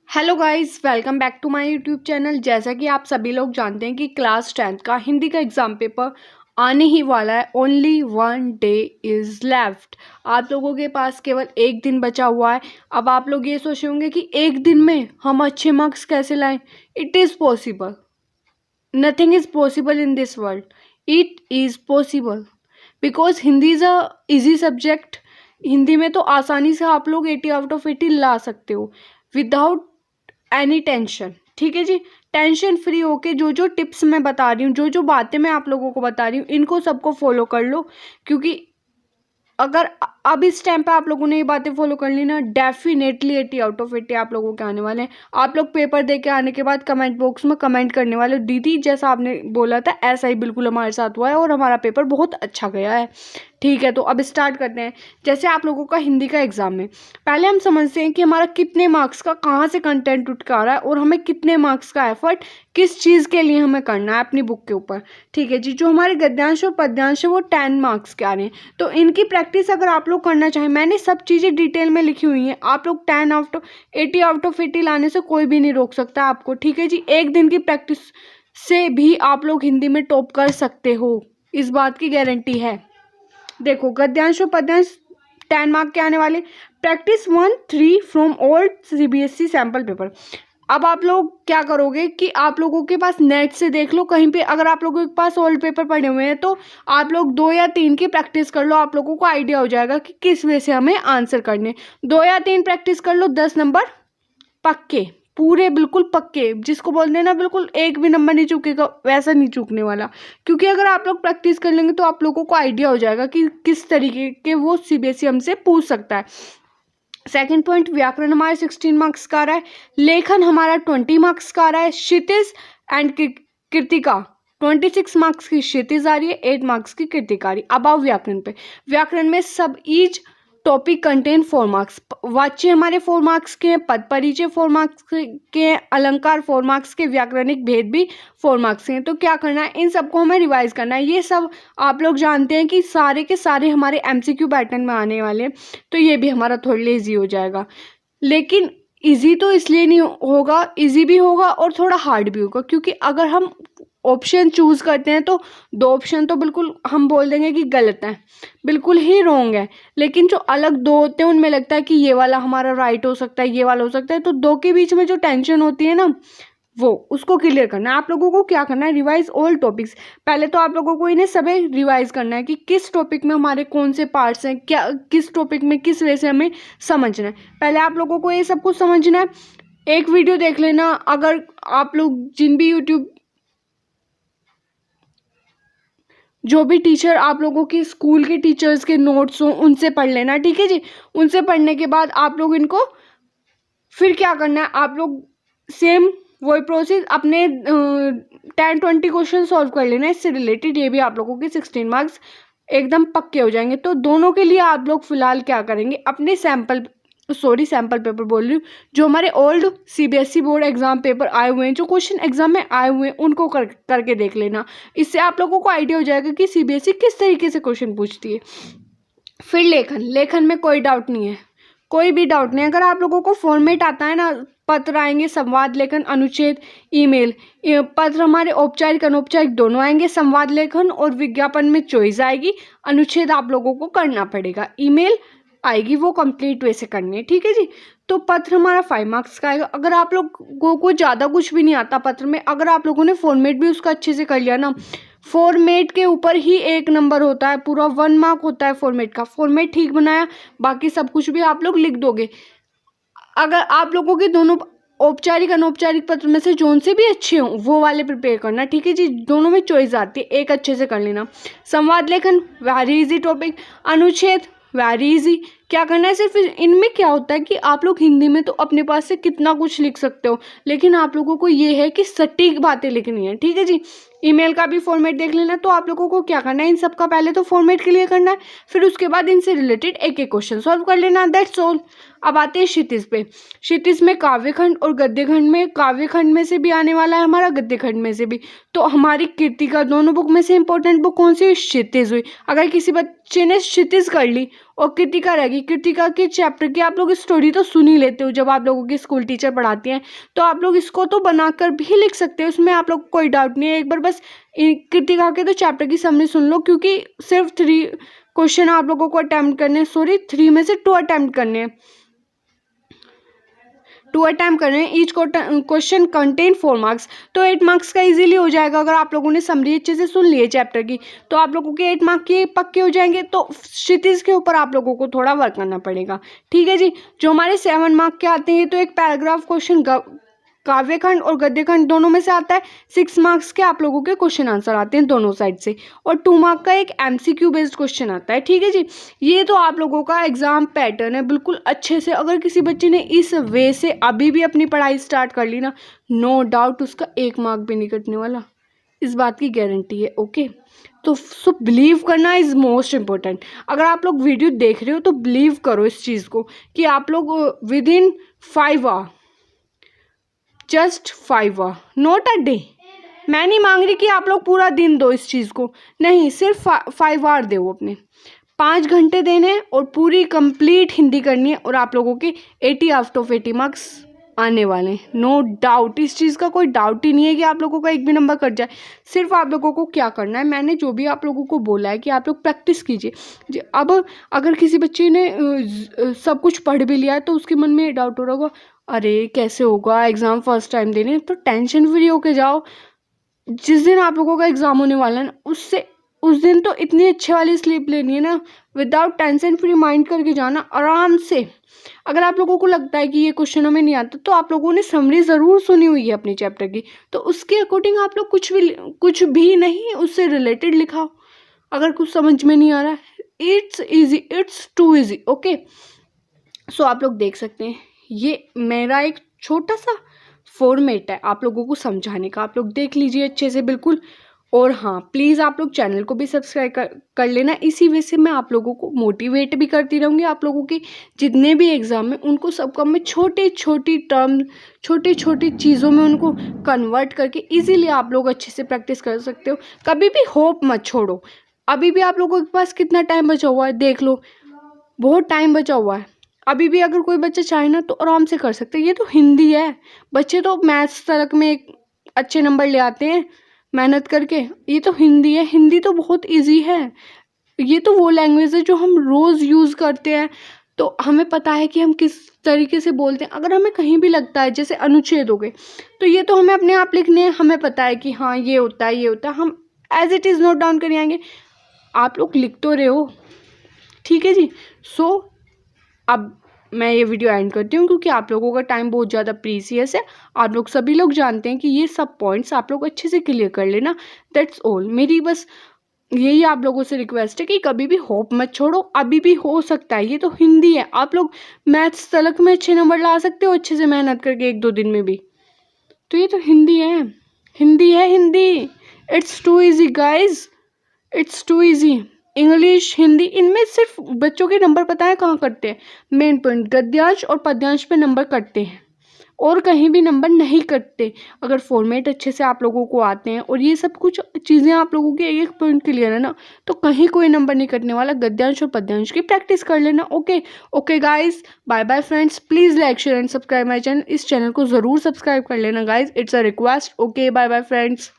Hello guys, welcome back to my YouTube channel. जैसा कि आप सभी लोग जानते हैं कि क्लास 10th का हिंदी का एग्ज़ाम पेपर आने ही वाला है। Only 1 day is left. आप लोगों के पास केवल एक दिन बचा हुआ है। अब आप लोग ये सोच रहे होंगे कि एक दिन में हम अच्छे मार्क्स कैसे लाएं। It is possible. Nothing is possible in this world. It is possible because Hindi is a easy subject. Hindi में तो आसानी से आप लोग 80 आउट ऑफ 80 ला सकते हो विदाउट एनी टेंशन। ठीक है जी। टेंशन फ्री होके जो जो टिप्स मैं बता रही हूँ, जो जो बातें मैं आप लोगों को बता रही हूँ, इनको सबको फॉलो कर लो। क्योंकि अगर अब इस टाइम पे आप लोगों ने ये बातें फॉलो कर ली ना, डेफिनेटली 80 आउट ऑफ 80 आप लोगों के आने वाले हैं। आप लोग पेपर दे के आने के बाद कमेंट बॉक्स में कमेंट करने वाले हो, दीदी जैसा आपने बोला था ऐसा ही बिल्कुल हमारे साथ हुआ है और हमारा पेपर बहुत अच्छा गया है। ठीक है, तो अब स्टार्ट करते हैं। जैसे आप लोगों का हिंदी का एग्जाम है, पहले हम समझते हैं कि हमारा कितने मार्क्स का कहाँ से कंटेंट उठ के आ रहा है और हमें कितने मार्क्स का एफर्ट किस चीज़ के लिए हमें करना है अपनी बुक के ऊपर। ठीक है जी। जो हमारे गद्यांश और पद्यांश है वो 10 मार्क्स के आ रहे हैं, तो इनकी प्रैक्टिस अगर आप लोग करना चाहें, मैंने सब चीज़ें डिटेल में लिखी हुई हैं। आप लोग 10 आउट ऑफ 80 आउट ऑफ 80 लाने से कोई भी नहीं रोक सकता आपको। ठीक है जी। एक दिन की प्रैक्टिस से भी आप लोग हिंदी में टॉप कर सकते हो, इस बात की गारंटी है। देखो, गद्यांश और पद्यांश 10 मार्क के आने वाले। Practice 1-3 from old CBSE sample paper. अब आप लोग क्या करोगे कि आप लोगों के पास नेट से देख लो कहीं पे, अगर आप लोगों के पास ओल्ड पेपर पड़े हुए हैं तो आप लोग 2 या 3 की प्रैक्टिस कर लो। आप लोगों को आइडिया हो जाएगा कि किस वे से हमें आंसर करने। 2 या 3 प्रैक्टिस कर लो, 10 नंबर पक्के, पूरे बिल्कुल पक्के। जिसको बोलते हैं ना बिल्कुल एक भी नंबर नहीं चूकेगा, वैसा नहीं चूकने वाला। क्योंकि अगर आप लोग प्रैक्टिस कर लेंगे तो आप लोगों को आइडिया हो जाएगा कि किस तरीके के वो सीबीएसई हमसे पूछ सकता है। सेकंड पॉइंट, व्याकरण हमारा 16 मार्क्स का आ रहा है। लेखन हमारा 20 मार्क्स का आ रहा है। क्षितिज एंड कृतिका 26 मार्क्स की क्षितिज आ रही है, 8 मार्क्स की कृतिका आ रही है। अब आओ व्याकरण पे। व्याकरण में सब ईच टॉपिक कंटेन 4 मार्क्स। वाच्य हमारे 4 मार्क्स के हैं, पद परिचय 4 मार्क्स के हैं, अलंकार 4 मार्क्स के, व्याकरणिक भेद भी 4 मार्क्स के हैं। तो क्या करना है, इन सबको हमें रिवाइज करना है। ये सब आप लोग जानते हैं कि सारे के सारे हमारे एमसीक्यू पैटर्न में आने वाले हैं, तो ये भी हमारा थोड़ा ईजी हो जाएगा। लेकिन इजी तो इसलिए नहीं होगा, इजी भी होगा और थोड़ा हार्ड भी होगा, क्योंकि अगर हम ऑप्शन चूज करते हैं तो 2 ऑप्शन तो बिल्कुल हम बोल देंगे कि गलत है, बिल्कुल ही रॉन्ग है। लेकिन जो अलग 2 होते हैं उनमें लगता है कि ये वाला हमारा राइट हो सकता है, ये वाला हो सकता है। तो 2 के बीच में जो टेंशन होती है ना, वो उसको क्लियर करना है। आप लोगों को क्या करना है, रिवाइज ऑल टॉपिक्स। पहले तो आप लोगों को इन्हें सभी रिवाइज करना है कि किस टॉपिक में हमारे कौन से पार्ट्स हैं, क्या किस टॉपिक में किस वे से हमें समझना है। पहले आप लोगों को ये सब कुछ समझना है। एक वीडियो देख लेना, अगर आप लोग जिन भी यूट्यूब जो भी टीचर आप लोगों की स्कूल के टीचर्स के नोट्स हों उनसे पढ़ लेना। ठीक है जी। उनसे पढ़ने के बाद आप लोग इनको फिर क्या करना है, आप लोग सेम वही प्रोसेस अपने 10-20 क्वेश्चन सॉल्व कर लेना है इससे रिलेटेड। ये भी आप लोगों के 16 मार्क्स एकदम पक्के हो जाएंगे। तो दोनों के लिए आप लोग फिलहाल क्या करेंगे, अपने सैम्पल पेपर बोल रही हूँ, जो हमारे old CBSE board exam paper आए हुए हैं, जो क्वेश्चन एग्जाम में आए हुए हैं, उनको करके देख लेना। इससे आप लोगों को आइडिया हो जाएगा कि सीबीएसई किस तरीके से क्वेश्चन पूछती है। फिर लेखन में कोई डाउट नहीं है, कोई भी डाउट नहीं। अगर आप लोगों को फॉर्मेट आता है ना, पत्र आएंगे, संवाद लेखन, अनुच्छेद, ईमेल। पत्र हमारे औपचारिक अनौपचारिक दोनों आएंगे। संवाद लेखन और विज्ञापन में चॉइस आएगी। अनुच्छेद आप लोगों को करना पड़ेगा। ईमेल आएगी, वो कंप्लीट वे से करनी है। ठीक है जी। तो पत्र हमारा 5 मार्क्स का आएगा। अगर आप लोगों को ज़्यादा कुछ भी नहीं आता पत्र में, अगर आप लोगों ने फॉर्मेट भी उसका अच्छे से कर लिया ना, फॉर्मेट के ऊपर ही 1 नंबर होता है, पूरा 1 मार्क होता है फॉर्मेट का। फॉर्मेट ठीक बनाया, बाकी सब कुछ भी आप लोग लिख दोगे। अगर आप लोगों के दोनों औपचारिक अनौपचारिक पत्र में से जोन से भी अच्छे हों वो वाले प्रिपेयर करना। ठीक है जी। दोनों में चॉइस आती है, एक अच्छे से कर लेना। संवाद लेखन वेरी इजी टॉपिक। अनुच्छेद वेरी इजी। क्या करना है, सिर्फ इनमें क्या होता है कि आप लोग हिंदी में तो अपने पास से कितना कुछ लिख सकते हो, लेकिन आप लोगों को ये है कि सटीक बातें लिखनी है। ठीक है जी। ईमेल का भी फॉर्मेट देख लेना। तो आप लोगों को क्या करना है, इन सब का पहले तो फॉर्मेट क्लियर करना है, फिर उसके बाद इनसे रिलेटेड एक एक क्वेश्चन सॉल्व कर लेना। That's all. अब आते हैं क्षितिज पे। क्षितिज में काव्यखंड और गद्यखंड में, काव्यखंड में से भी आने वाला है हमारा, गद्यखंड में से भी। तो हमारी कृतिका दोनों बुक में से इंपॉर्टेंट बुक कौन सी हुई, क्षितिज हुई। अगर किसी बच्चे ने क्षितिज कर ली और कृतिका रहेगी। कृतिका के चैप्टर की आप लोग स्टोरी तो सुन ही लेते हो जब आप लोगों की स्कूल टीचर पढ़ाती हैं, तो आप लोग इसको तो बनाकर भी लिख सकते हो, उसमें आप लोग को कोई डाउट नहीं है। एक बार बस कृतिका के तो चैप्टर की समरी सुन लो, क्योंकि सिर्फ 3 क्वेश्चन आप लोगों को अटैम्प्ट करने हैं, सॉरी 3 में से 2 अटैम्प्ट करने हैं, 2 अटैम्प्ट कर रहे हैं। ईच क्वेश्चन कंटेन 4 मार्क्स, तो 8 मार्क्स का इजीली हो जाएगा। अगर आप लोगों ने समरी अच्छे से सुन ली है चैप्टर की, तो आप लोगों के 8 मार्क के पक्के हो जाएंगे। तो क्षितिज के ऊपर आप लोगों को थोड़ा वर्क करना पड़ेगा, ठीक है जी। जो हमारे 7 मार्क के आते हैं, तो एक पैराग्राफ क्वेश्चन काव्यखंड और गद्यखंड दोनों में से आता है। 6 मार्क्स के आप लोगों के क्वेश्चन आंसर आते हैं दोनों साइड से, और 2 मार्क का एक MCQ बेस्ड क्वेश्चन आता है, ठीक है जी। ये तो आप लोगों का एग्जाम पैटर्न है बिल्कुल अच्छे से। अगर किसी बच्चे ने इस वे से अभी भी अपनी पढ़ाई स्टार्ट कर ली ना, नो डाउट उसका 1 मार्क भी नहीं कटने वाला, इस बात की गारंटी है, ओके। तो सो बिलीव करना इज़ मोस्ट इम्पोर्टेंट। अगर आप लोग वीडियो देख रहे हो तो बिलीव करो इस चीज़ को कि आप लोग within 5 hour, just 5 hour, not a day. मैं नहीं मांग रही कि आप लोग पूरा दिन दो इस चीज़ को, नहीं, सिर्फ 5 आवर दो अपने, 5 घंटे देने हैं और पूरी कंप्लीट हिंदी करनी है, और आप लोगों के 80 आउट ऑफ 80 मार्क्स आने वाले हैं, नो डाउट। इस चीज़ का कोई डाउट ही नहीं है कि आप लोगों का एक भी नंबर कट जाए। सिर्फ आप लोगों को क्या करना है, मैंने जो भी आप लोगों को बोला है कि आप लोग प्रैक्टिस कीजिए। अब अगर किसी बच्चे ने सब कुछ पढ़ भी लिया है, तो उसके मन में डाउट हो रहा होगा, अरे कैसे होगा, एग्ज़ाम फर्स्ट टाइम देने, तो टेंशन फ्री होके जाओ। जिस दिन आप लोगों का एग्ज़ाम होने वाला है ना, उस दिन तो इतनी अच्छे वाली स्लीप लेनी है ना, विदाउट टेंशन फ्री माइंड करके जाना आराम से। अगर आप लोगों को लगता है कि ये क्वेश्चन हमें नहीं आता, तो आप लोगों ने समरी ज़रूर सुनी हुई है अपने चैप्टर की, तो उसके अकॉर्डिंग आप लोग कुछ भी नहीं उससे रिलेटेड लिखाओ। अगर कुछ समझ में नहीं आ रहा है, it's easy, it's too easy, okay. So आप लोग देख सकते हैं, ये मेरा एक छोटा सा फॉर्मेट है आप लोगों को समझाने का, आप लोग देख लीजिए अच्छे से बिल्कुल। और हाँ, प्लीज़ आप लोग चैनल को भी सब्सक्राइब कर लेना। इसी वजह से मैं आप लोगों को मोटिवेट भी करती रहूँगी। आप लोगों के जितने भी एग्ज़ाम हैं उनको सबका मैं छोटी छोटी टर्म, छोटी छोटी चीज़ों में उनको कन्वर्ट करके इजीली आप लोग अच्छे से प्रैक्टिस कर सकते हो। कभी भी होप मत छोड़ो। अभी भी आप लोगों के पास कितना टाइम बचा हुआ है देख लो, बहुत टाइम बचा हुआ है। अभी भी अगर कोई बच्चा चाहे ना तो आराम से कर सकते हैं। ये तो हिंदी है, बच्चे तो मैथ्स तक में एक अच्छे नंबर ले आते हैं मेहनत करके। ये तो हिंदी है, हिंदी तो बहुत इजी है। ये तो वो लैंग्वेज है जो हम रोज़ यूज़ करते हैं, तो हमें पता है कि हम किस तरीके से बोलते हैं। अगर हमें कहीं भी लगता है जैसे अनुच्छेद हो गए, तो ये तो हमें अपने आप लिखने हैं, हमें पता है कि हाँ ये होता है, ये होता है, हम as it is note down कर आएंगे। आप लोग लिख तो रहे हो, ठीक है जी। सो अब मैं ये वीडियो एंड करती हूँ, क्योंकि आप लोगों का टाइम बहुत ज़्यादा प्रीसियस है। आप लोग सभी लोग जानते हैं कि ये सब पॉइंट्स आप लोग अच्छे से क्लियर कर लेना, दैट्स ऑल। मेरी बस यही आप लोगों से रिक्वेस्ट है कि कभी भी होप मत छोड़ो, अभी भी हो सकता है। ये तो हिंदी है, आप लोग मैथ्स तलक में अच्छे नंबर ला सकते हो अच्छे से मेहनत करके 1-2 दिन में भी। तो ये तो हिंदी है, हिंदी है, Hindi. It's too easy guys, it's too easy. English, Hindi, इनमें सिर्फ बच्चों के नंबर पता है कहाँ कटते हैं, मेन पॉइंट गद्यांश और पद्यांश पे नंबर कटते हैं, और कहीं भी नंबर नहीं कटते। अगर फॉर्मेट अच्छे से आप लोगों को आते हैं और ये सब कुछ चीज़ें आप लोगों के एक पॉइंट क्लियर है ना, तो कहीं कोई नंबर नहीं कटने वाला। गद्यांश और पद्यांश की प्रैक्टिस कर लेना, okay. Okay guys, bye bye friends. Please like, share and subscribe my channel. इस चैनल को ज़रूर सब्सक्राइब कर लेना guys, it's a request. Okay, bye bye friends.